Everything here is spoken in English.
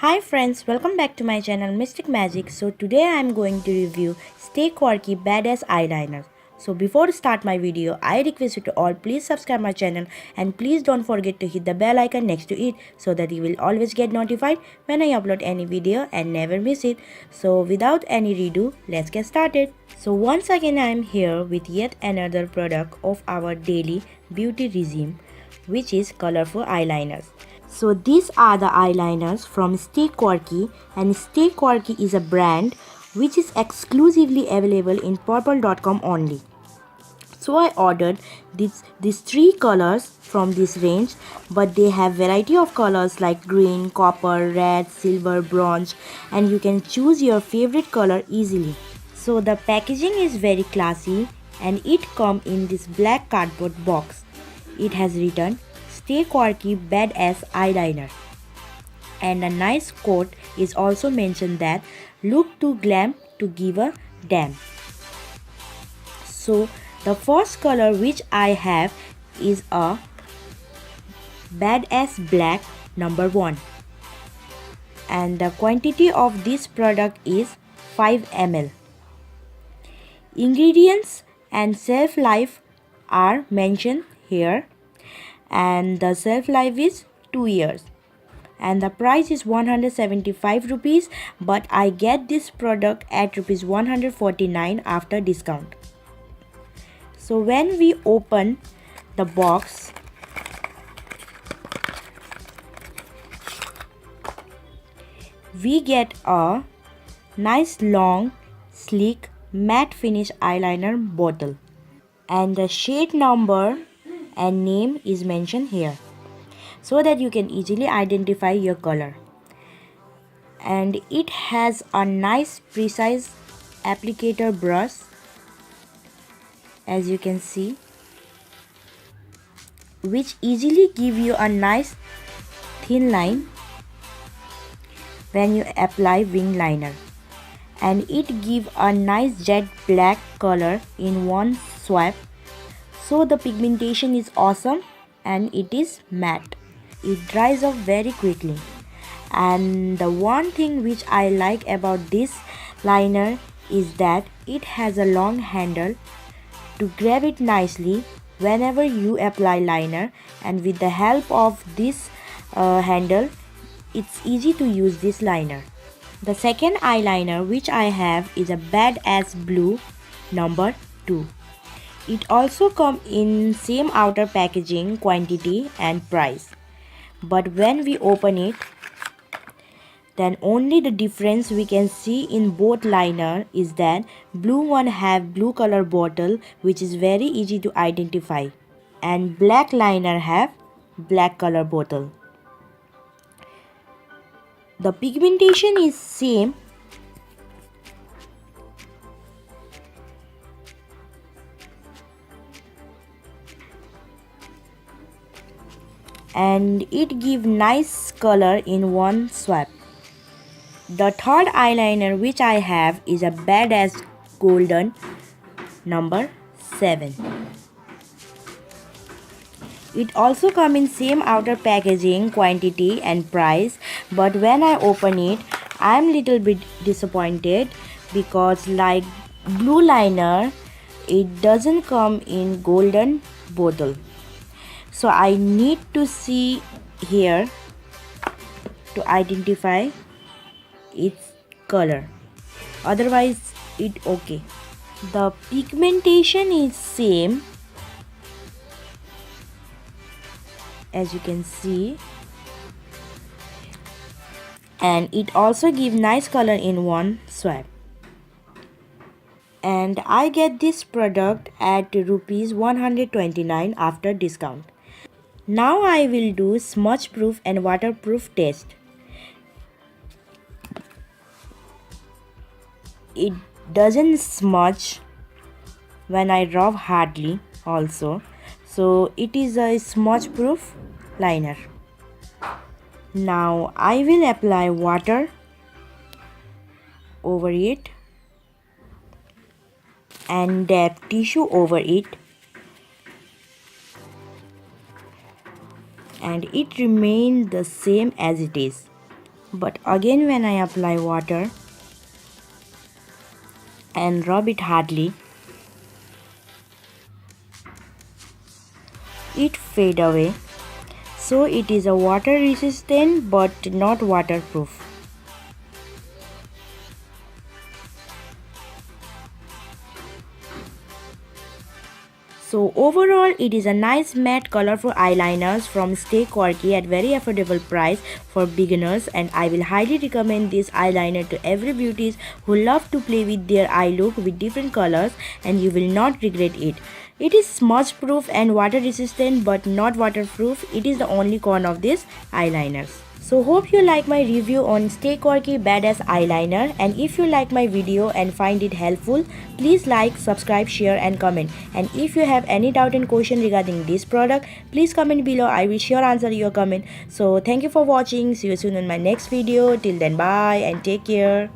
Hi friends, welcome back to my channel Mystic Magic. So today I am going to review Stay Quirky Badass Eyeliners. So before start my video, I request you to all please subscribe my channel and please don't forget to hit the bell icon next to it so that you will always get notified when I upload any video and never miss it. So without any redo, let's get started. So once again I am here with yet another product of our daily beauty regime, which is colorful eyeliners. So these are the eyeliners from Stay Quirky, and Stay Quirky is a brand which is exclusively available in purple.com only. So I ordered these three colors from this range, but they have variety of colors like green, copper, red, silver, bronze, and you can choose your favorite color easily. So the packaging is very classy and it comes in this black cardboard box. It has written Stay Quirky Badass Eyeliner, and a nice quote is also mentioned that look too glam to give a damn. So the first color which I have is a Badas Black number 1, and the quantity of this product is 5 ml. Ingredients and shelf life are mentioned here, and the shelf life is 2 years, and the price is 175 rupees, but I get this product at rupees 149 after discount. So when we open the box, we get a nice long sleek matte finish eyeliner bottle, and the shade number and name is mentioned here so that you can easily identify your color. And it has a nice precise applicator brush, as you can see, which easily give you a nice thin line when you apply wing liner, and it give a nice jet black color in one swipe. So the pigmentation is awesome and it is matte. It dries off very quickly. And the one thing which I like about this liner is that it has a long handle to grab it nicely whenever you apply liner, and with the help of this handle, it's easy to use this liner. The second eyeliner which I have is a Badass Blue number 2. It also comes in same outer packaging, quantity and price. But when we open it, then only the difference we can see in both liner is that blue one have blue color bottle, which is very easy to identify, and black liner have black color bottle. The pigmentation is same, and it give nice color in one swipe. The third eyeliner which I have is a Badass Golden number 7. It also comes in same outer packaging, quantity and price, but when I open it, I am little bit disappointed because like blue liner, it doesn't come in golden bottle. So I need to see here to identify its color, otherwise it okay. The pigmentation is same, as you can see, and it also give nice color in one swipe. And I get this product at rupees 129 after discount. Now I will do smudge proof and waterproof test. It doesn't smudge when I rub hardly also, so it is a smudge proof liner. Now I will apply water over it and dab tissue over it, and it remains the same as it is. But again when I apply water and rub it hardly, it fade away. So it is a water resistant but not waterproof. So overall it is a nice matte colorful eyeliners from Stay Quirky at very affordable price for beginners, and I will highly recommend this eyeliner to every beauties who love to play with their eye look with different colors, and you will not regret it. It is smudge proof and water resistant but not waterproof. It is the only con of this eyeliners. So hope you like my review on Stay Quirky Badass Eyeliner, and if you like my video and find it helpful, please like, subscribe, share and comment. And if you have any doubt and question regarding this product, please comment below. I will sure answer your comment. So thank you for watching. See you soon in my next video. Till then, bye and take care.